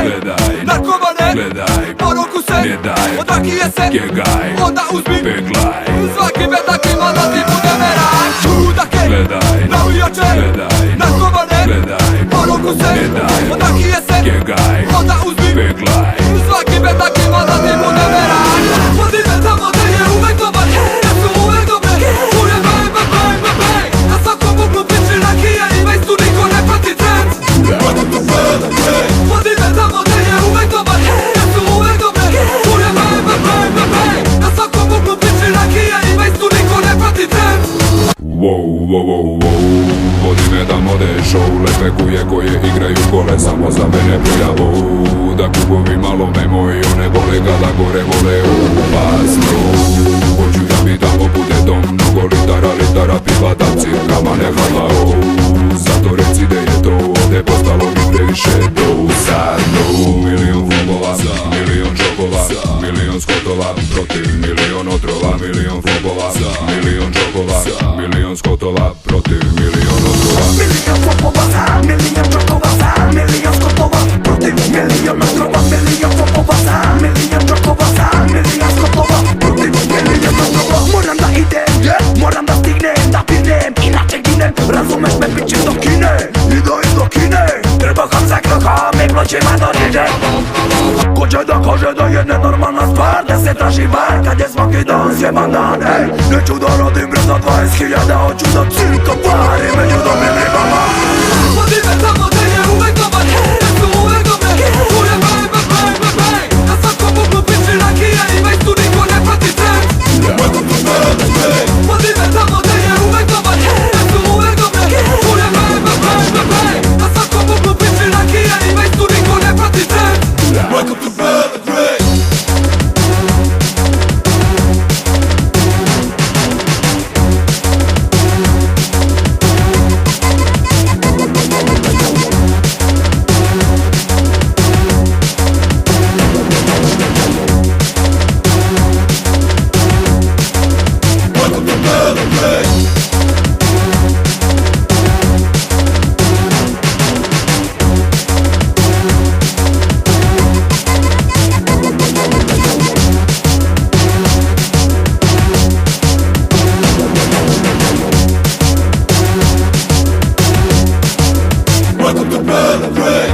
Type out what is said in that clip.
gledaj, narkomane, gledaj, poruku se, ne daj, odaki je se, kjegaj, onda uzmi, peglaj, svaki bedak ima da ti bude merak. Čudake, gledaj, navijače, gledaj, narkomane, gledaj, poruku se, ne daj, odaki je se, kjegaj, onda uzmi, peglaj, svaki bedak ima da ti bude merak. Vodi me tamo da je uvek dobar, da su uvek dobre, čuje bang, bang, bang, bang, bang. Na svakom uglu piči rakija i već tu niko ne prati trend. Vodi me tamo da je uvek dobar, da su uvek dobre, čuje bang, bang, bang, bang, bang. Na svakom uglu piči rakija i već tu niko ne prati trend. wow, wow, wow, wow. Vodi me tamo de show, lepe kuje koje igraju kole, samo za mene pojavu. Da kubovi malo nemoj, one vole kada gore vole opasno. Hoću da mi tamo bude dom, mnogo litara, piva, tanci, kama ne halao. Zato reci da je to, ovde postalo mi previše dosadno. Milion flopova, milion džokova, milion skotova, protiv milion otrova. Milion flopova, milion džokova, milion skotova, protiv milion otrova. Milion flopova, milion džokova, milion skotova, protiv milion otrova. Milion flopova, milion džokova, milion skotova, protiv milion otrova. Moram da idem, moram da stignem, da pirnem, inače ginem. Razumeš me, pičem do kine, i do kine. Treba kam za krokam i pločima do reže. Ko će da kaže da je nenormalna stvar da se traži bar kad je svaki dan sjeban dan. Ej, neću da radim bre za 20.000, hoću da cirka pari među dobrim ribama. Vodi me tamo da je uvek dobar, da su uvek dobre, čuje bang, bang, bang, bang, bang. Na svakom uglu piči rakija i već tu niko ne prati trend. Vodi me tamo da je uvek dobar, da su uvek dobre, čuje bang, bang, bang, bang, bang. Na svakom uglu piči rakija i već tu niko ne prati trend. Welcome to Belgrade. Welcome to Belgrade.